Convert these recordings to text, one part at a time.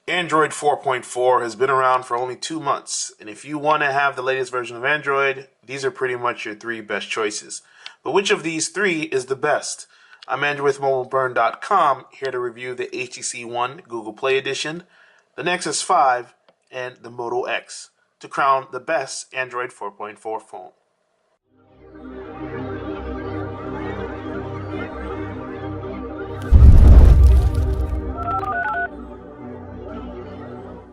Android 4.4 has been around for only 2 months, and if you want to have the latest version of Android, these are pretty much your 3 best choices. But which of these 3 is the best? I'm Andrew with MobileBurn.com, here to review the HTC One Google Play Edition, the Nexus 5, and the Moto X, to crown the best Android 4.4 phone.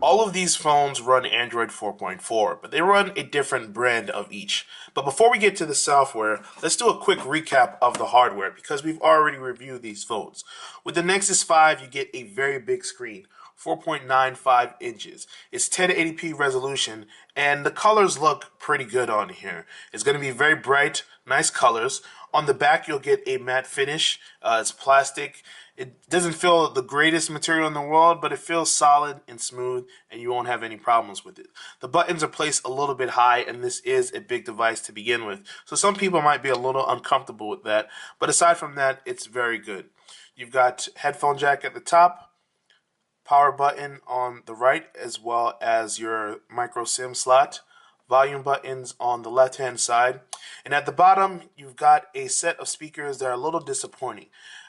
All of these phones run Android 4.4, but they run a different brand of each. But before we get to the software, let's do a quick recap of the hardware because we've already reviewed these phones. With the Nexus 5, you get a very big screen, 4.95 inches. It's 1080p resolution, and the colors look pretty good on here. It's going to be very bright, nice colors. On the back, you'll get a matte finish. It's plastic. It doesn't feel the greatest material in the world, but it feels solid and smooth, and you won't have any problems with it. The buttons are placed a little bit high, and this is a big device to begin with. So some people might be a little uncomfortable with that, but aside from that, it's very good. You've got headphone jack at the top, power button on the right, as well as your micro SIM slot, volume buttons on the left-hand side, and at the bottom, you've got a set of speakers that are a little disappointing.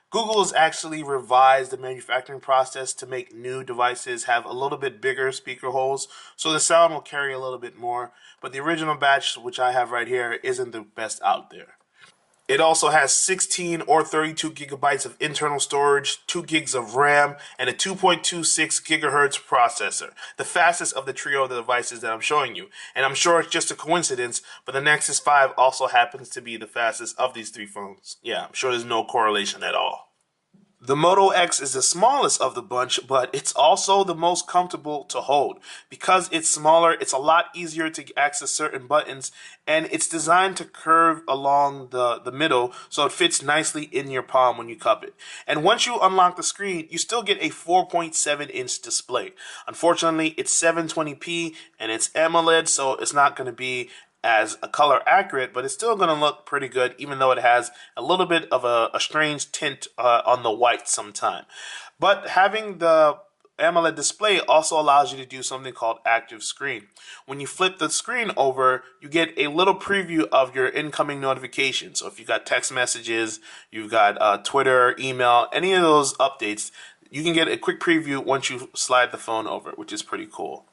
Google has actually revised the manufacturing process to make new devices have a little bit bigger speaker holes, so the sound will carry a little bit more, but the original batch, which I have right here, isn't the best out there. It also has 16 or 32 gigabytes of internal storage, 2 gigs of RAM, and a 2.26 gigahertz processor, the fastest of the trio of the devices that I'm showing you. And I'm sure it's just a coincidence, but the Nexus 5 also happens to be the fastest of these 3 phones. Yeah, I'm sure there's no correlation at all. The Moto X is the smallest of the bunch, but it's also the most comfortable to hold. Because it's smaller, it's a lot easier to access certain buttons, and it's designed to curve along the middle, so it fits nicely in your palm when you cup it. And once you unlock the screen, you still get a 4.7-inch display. Unfortunately, it's 720p, and it's AMOLED, so it's not going to be as a color accurate, but it's still going to look pretty good, even though it has a little bit of a strange tint on the white sometime. But having the AMOLED display also allows you to do something called active screen. When you flip the screen over, you get a little preview of your incoming notifications. So if you've got text messages, you've got Twitter, email, any of those updates, you can get a quick preview once you slide the phone over, which is pretty cool.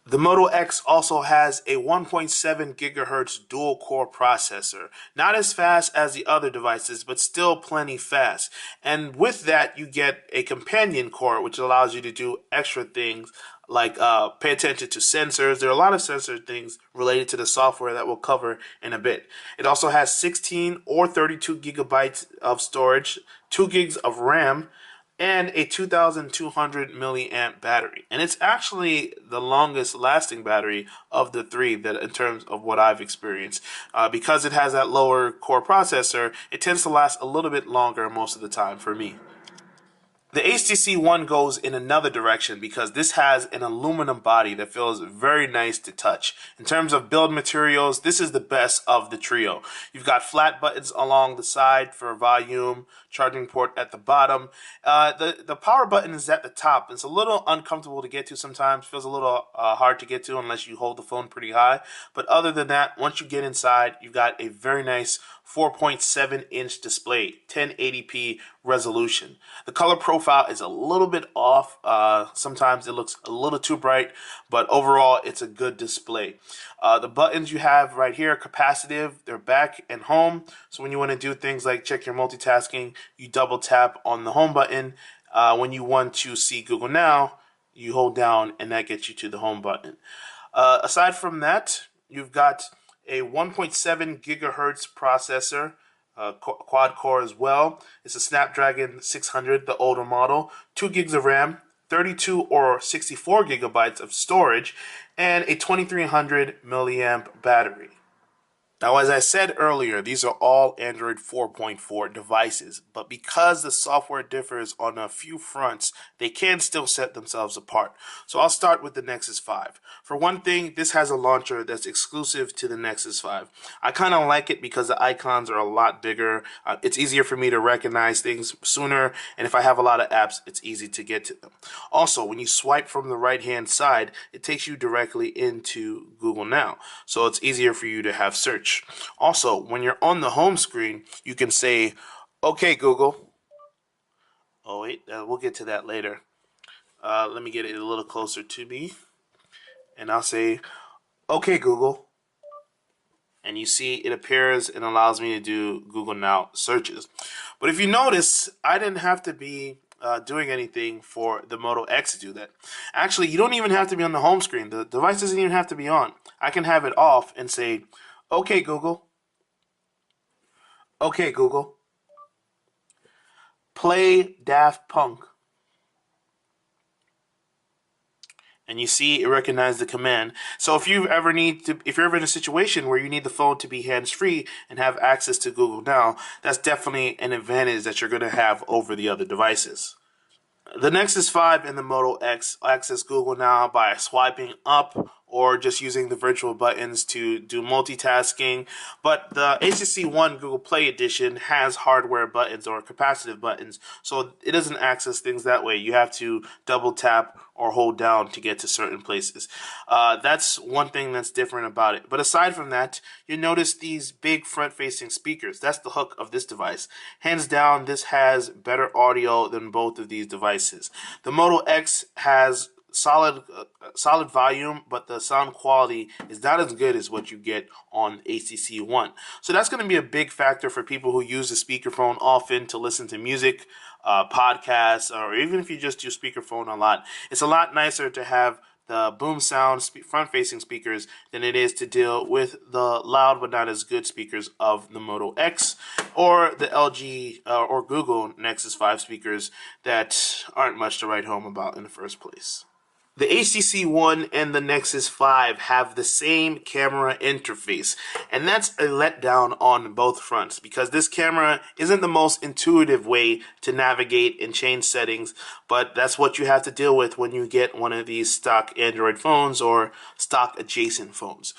The Moto X also has a 1.7 gigahertz dual-core processor. Not as fast as the other devices, but still plenty fast. And with that, you get a companion core, which allows you to do extra things like pay attention to sensors. There are a lot of sensor things related to the software that we'll cover in a bit. It also has 16 or 32 gigabytes of storage, 2 gigs of RAM, and a 2,200 milliamp battery. And it's actually the longest lasting battery of the 3 that in terms of what I've experienced. Because it has that lower core processor, it tends to last a little bit longer most of the time for me. The HTC One goes in another direction because this has an aluminum body that feels very nice to touch. In terms of build materials, this is the best of the trio. You've got flat buttons along the side for volume, charging port at the bottom. The power button is at the top. It's a little uncomfortable to get to sometimes, feels a little hard to get to unless you hold the phone pretty high. But other than that, once you get inside, you've got a very nice 4.7-inch display, 1080p resolution. The color profile is a little bit off. Sometimes it looks a little too bright, but overall it's a good display. The buttons you have right here are capacitive. They're back and home. So when you want to do things like check your multitasking, you double tap on the home button. When you want to see Google Now, you hold down and that gets you to the home button. Aside from that, you've got a 1.7 gigahertz processor, quad core as well. It's a Snapdragon 600, the older model, 2 gigs of RAM, 32 or 64 gigabytes of storage, and a 2300 milliamp battery. Now, as I said earlier, these are all Android 4.4 devices, but because the software differs on a few fronts, they can still set themselves apart. So I'll start with the Nexus 5. For one thing, this has a launcher that's exclusive to the Nexus 5. I kind of like it because the icons are a lot bigger. It's easier for me to recognize things sooner, and if I have a lot of apps, it's easy to get to them. Also, when you swipe from the right-hand side, it takes you directly into Google Now, so it's easier for you to have search. Also, when you're on the home screen, you can say, "Okay, Google." Oh, wait, we'll get to that later. Let me get it a little closer to me. And I'll say, "Okay, Google." And you see it appears and allows me to do Google Now searches. But if you notice, I didn't have to be doing anything for the Moto X to do that. Actually, you don't even have to be on the home screen. The device doesn't even have to be on. I can have it off and say, "Okay, Google." "Okay, Google. Play Daft Punk." And you see it recognized the command. So if you're ever in a situation where you need the phone to be hands-free and have access to Google Now, that's definitely an advantage that you're going to have over the other devices. The Nexus 5 and the Moto X access Google Now by swiping up or just using the virtual buttons to do multitasking. But the HTC One Google Play Edition has hardware buttons or capacitive buttons, so it doesn't access things that way. You have to double tap or hold down to get to certain places. That's one thing that's different about it. But aside from that, you notice these big front-facing speakers. That's the hook of this device. Hands down, this has better audio than both of these devices. The Moto X has solid volume, but the sound quality is not as good as what you get on HTC One. So that's going to be a big factor for people who use the speakerphone often to listen to music, podcasts, or even if you just use speakerphone a lot. It's a lot nicer to have the boom sound front-facing speakers than it is to deal with the loud but not as good speakers of the Moto X or the LG or Google Nexus 5 speakers that aren't much to write home about in the first place. The HTC One and the Nexus 5 have the same camera interface, and that's a letdown on both fronts because this camera isn't the most intuitive way to navigate and change settings, but that's what you have to deal with when you get one of these stock Android phones or stock adjacent phones.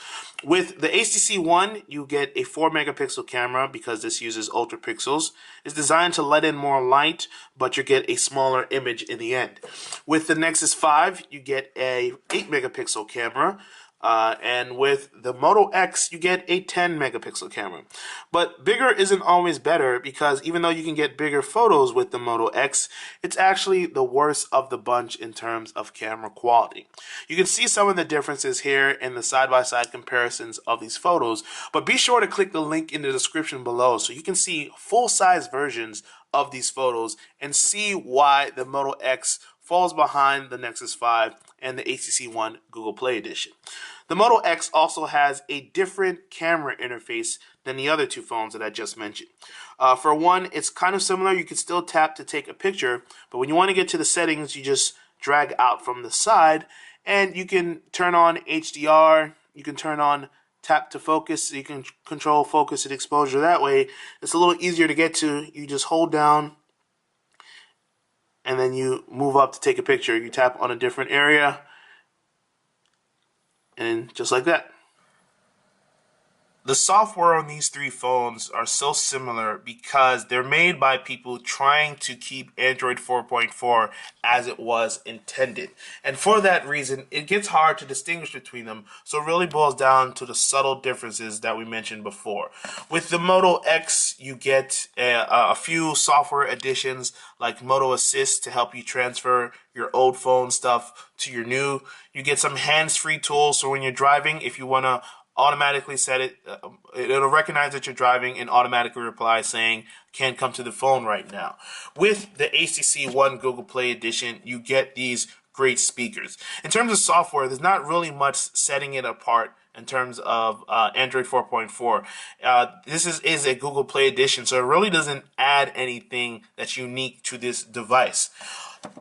With the HTC One, you get a 4 megapixel camera because this uses ultra pixels. It's designed to let in more light, but you get a smaller image in the end. With the Nexus 5, you get a 8 megapixel camera. And with the Moto X, you get a 10 megapixel camera. But bigger isn't always better because even though you can get bigger photos with the Moto X, it's actually the worst of the bunch in terms of camera quality. You can see some of the differences here in the side-by-side comparisons of these photos, but be sure to click the link in the description below so you can see full-size versions of these photos and see why the Moto X falls behind the Nexus 5 and the HTC One Google Play Edition. The Moto X also has a different camera interface than the other two phones that I just mentioned. For one, it's kind of similar. You can still tap to take a picture, but when you want to get to the settings, you just drag out from the side, and you can turn on HDR, you can turn on tap to focus, so you can control focus and exposure that way. It's a little easier to get to. You just hold down, and then you move up to take a picture. You tap on a different area, and just like that. The software on these three phones are so similar because they're made by people trying to keep Android 4.4 as it was intended. And for that reason, it gets hard to distinguish between them, so it really boils down to the subtle differences that we mentioned before. With the Moto X, you get a few software additions like Moto Assist to help you transfer your old phone stuff to your new. You get some hands-free tools, so when you're driving, if you want to automatically set it, it'll recognize that you're driving and automatically reply saying, "Can't come to the phone right now." With the HTC One Google Play Edition, you get these great speakers. In terms of software, there's not really much setting it apart in terms of Android 4.4. This is a Google Play Edition, so it really doesn't add anything that's unique to this device.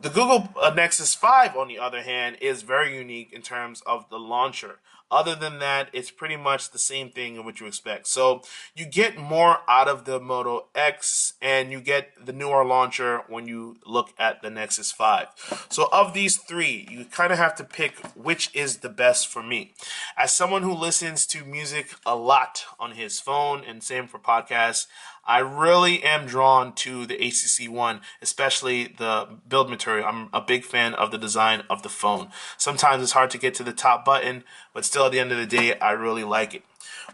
The Google Nexus 5, on the other hand, is very unique in terms of the launcher. Other than that, it's pretty much the same thing in what you expect. So you get more out of the Moto X and you get the newer launcher when you look at the Nexus 5. So of these three, you kind of have to pick which is the best for me. As someone who listens to music a lot on his phone, and same for podcasts, I really am drawn to the HTC One, especially the build material. I'm a big fan of the design of the phone. Sometimes it's hard to get to the top button, but still at the end of the day, I really like it.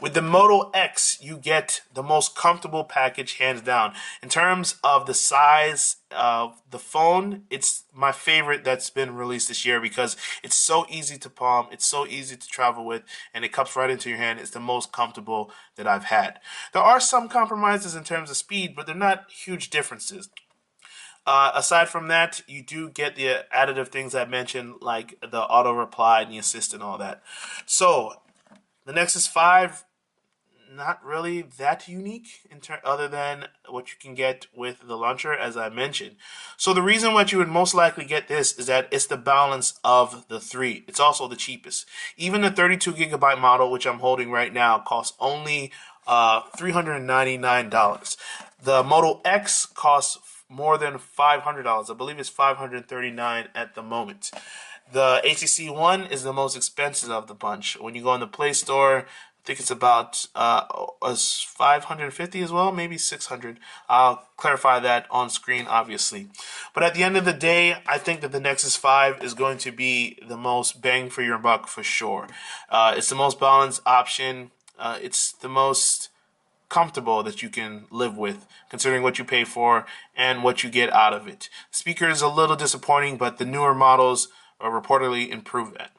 With the Moto X, you get the most comfortable package hands down. In terms of the size of the phone, it's my favorite that's been released this year because it's so easy to palm, it's so easy to travel with, and it cups right into your hand. It's the most comfortable that I've had. There are some compromises in terms of speed, but they're not huge differences. Aside from that, you do get the additive things I mentioned, like the auto reply and the assist and all that. So the Nexus 5, not really that unique other than what you can get with the launcher, as I mentioned. So the reason why you would most likely get this is that it's the balance of the three. It's also the cheapest. Even the 32 gigabyte model, which I'm holding right now, costs only $399. The Moto X costs more than $500. I believe it's $539 at the moment. The HTC One is the most expensive of the bunch. When you go in the Play Store, I think it's about 550 as well, maybe 600. I'll clarify that on screen, obviously. But at the end of the day, I think that the Nexus 5 is going to be the most bang for your buck for sure. It's the most balanced option. It's the most comfortable that you can live with, considering what you pay for and what you get out of it. The speaker is a little disappointing, but the newer models reportedly improve that.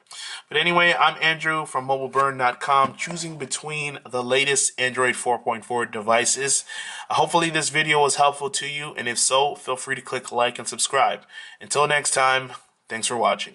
But anyway, I'm Andrew from mobileburn.com, choosing between the latest Android 4.4 devices. Hopefully this video was helpful to you, and if so, feel free to click like and subscribe. Until next time, thanks for watching.